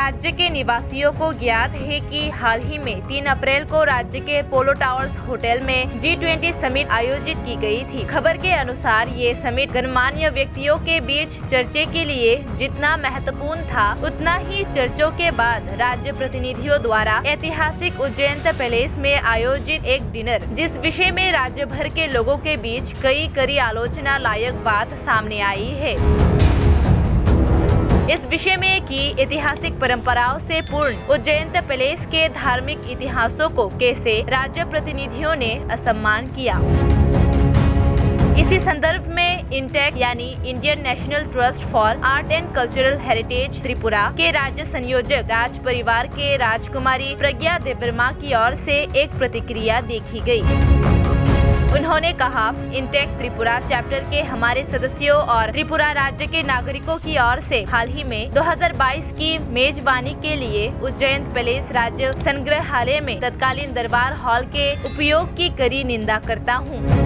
राज्य के निवासियों को ज्ञात है कि हाल ही में 3 अप्रैल को राज्य के पोलो टावर्स होटल में G20 समिट आयोजित की गई थी। खबर के अनुसार ये समिट गणमान्य व्यक्तियों के बीच चर्चा के लिए जितना महत्वपूर्ण था, उतना ही चर्चों के बाद राज्य प्रतिनिधियों द्वारा ऐतिहासिक उज्जैन पैलेस में आयोजित एक डिनर, जिस विषय में राज्य भर के लोगों के बीच कई आलोचना लायक बात सामने आई है। इस विषय में कि ऐतिहासिक परंपराओं से पूर्ण उज्जैन पैलेस के धार्मिक इतिहासों को कैसे राज्य प्रतिनिधियों ने असम्मान किया। इसी संदर्भ में इंटेक यानी Indian national trust for art and cultural heritage Tripura के राज्य संयोजक राज परिवार के राजकुमारी प्रज्ञा देवर्मा की ओर से एक प्रतिक्रिया देखी गई। उन्होंने कहा, इंटेक त्रिपुरा चैप्टर के हमारे सदस्यों और त्रिपुरा राज्य के नागरिकों की ओर से हाल ही में 2022 की मेजबानी के लिए उज्जैन पैलेस राज्य संग्रहालय में तत्कालीन दरबार हॉल के उपयोग की कड़ी निंदा करता हूँ।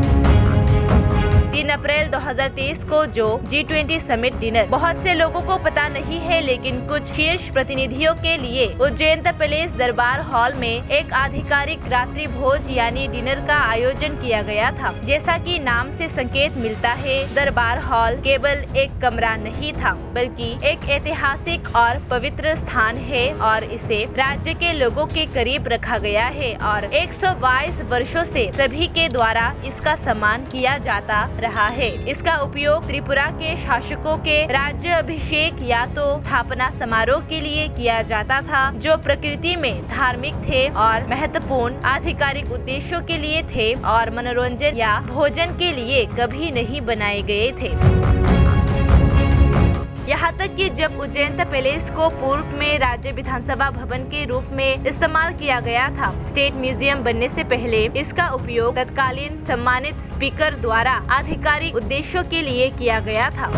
3 अप्रैल 2023 को जो G20 समिट डिनर बहुत से लोगों को पता नहीं है, लेकिन कुछ शीर्ष प्रतिनिधियों के लिए उज्जैन पैलेस दरबार हॉल में एक आधिकारिक रात्रि भोज यानी डिनर का आयोजन किया गया था। जैसा कि नाम से संकेत मिलता है, दरबार हॉल केवल एक कमरा नहीं था, बल्कि एक ऐतिहासिक और पवित्र स्थान है और इसे राज्य के लोगों के करीब रखा गया है और 122 वर्षों से सभी के द्वारा इसका सम्मान किया जाता रहा है। इसका उपयोग त्रिपुरा के शासकों के राज्य अभिषेक या तो स्थापना समारोह के लिए किया जाता था, जो प्रकृति में धार्मिक थे और महत्वपूर्ण आधिकारिक उद्देश्यों के लिए थे और मनोरंजन या भोजन के लिए कभी नहीं बनाए गए थे। यहाँ तक कि जब उज्जैन पैलेस को पूर्व में राज्य विधानसभा भवन के रूप में इस्तेमाल किया गया था, स्टेट म्यूजियम बनने से पहले इसका उपयोग तत्कालीन सम्मानित स्पीकर द्वारा आधिकारिक उद्देश्यों के लिए किया गया था।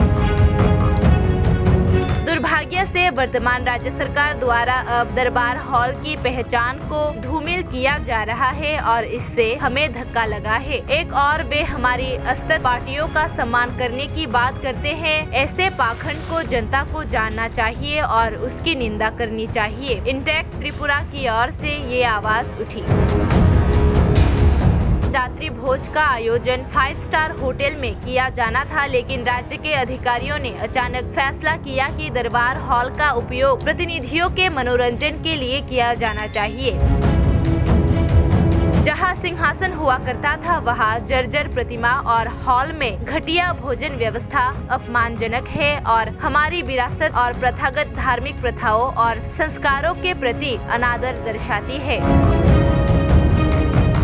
दुर्भाग्य से वर्तमान राज्य सरकार द्वारा अब दरबार हॉल की पहचान को धूमिल किया जा रहा है और इससे हमें धक्का लगा है। एक और वे हमारी अस्तित्व पार्टियों का सम्मान करने की बात करते हैं। ऐसे पाखंड को जनता को जानना चाहिए और उसकी निंदा करनी चाहिए। इंटेक त्रिपुरा की ओर से ये आवाज उठी। रात्रि भोज का आयोजन 5 स्टार होटल में किया जाना था, लेकिन राज्य के अधिकारियों ने अचानक फैसला किया कि दरबार हॉल का उपयोग प्रतिनिधियों के मनोरंजन के लिए किया जाना चाहिए। जहां सिंहासन हुआ करता था, वहां जर्जर प्रतिमा और हॉल में घटिया भोजन व्यवस्था अपमानजनक है और हमारी विरासत और प्रथागत धार्मिक प्रथाओं और संस्कारों के प्रति अनादर दर्शाती है।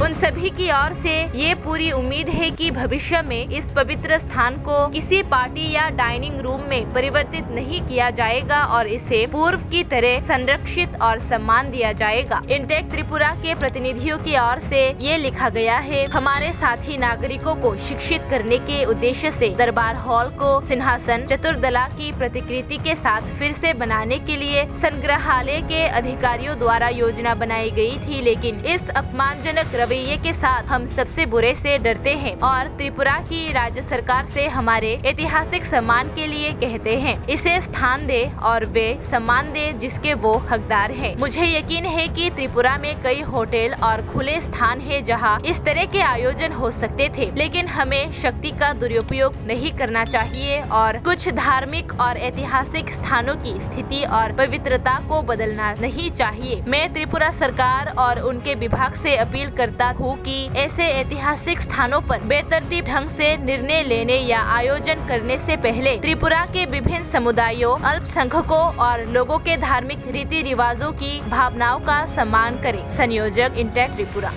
उन सभी की ओर से ये पूरी उम्मीद है कि भविष्य में इस पवित्र स्थान को किसी पार्टी या डाइनिंग रूम में परिवर्तित नहीं किया जाएगा और इसे पूर्व की तरह संरक्षित और सम्मान दिया जाएगा। इंटेक त्रिपुरा के प्रतिनिधियों की ओर से ये लिखा गया है, हमारे साथी नागरिकों को शिक्षित करने के उद्देश्य से दरबार हॉल को सिंहासन चतुर्दला की प्रतिकृति के साथ फिर से बनाने के लिए संग्रहालय के अधिकारियों द्वारा योजना बनाई गई थी, लेकिन इस अपमानजनक रवैये के साथ हम सबसे बुरे से डरते हैं और त्रिपुरा की राज्य सरकार से हमारे ऐतिहासिक सम्मान के लिए कहते हैं, इसे स्थान दे और वे सम्मान दे जिसके वो हकदार हैं। मुझे यकीन है कि त्रिपुरा में कई होटल और खुले स्थान है जहां इस तरह के आयोजन हो सकते थे, लेकिन हमें शक्ति का दुरुपयोग नहीं करना चाहिए और कुछ धार्मिक और ऐतिहासिक स्थानों की स्थिति और पवित्रता को बदलना नहीं चाहिए। मैं त्रिपुरा सरकार और उनके विभाग से अपील करता हूँ कि ऐसे ऐतिहासिक स्थानों पर बेतरतीब ढंग से निर्णय लेने या आयोजन करने से पहले त्रिपुरा के विभिन्न समुदायों, अल्पसंख्यकों और लोगों के धार्मिक रीति रिवाजों की भावनाओं का सम्मान करें। संयोजक इंटेक त्रिपुरा।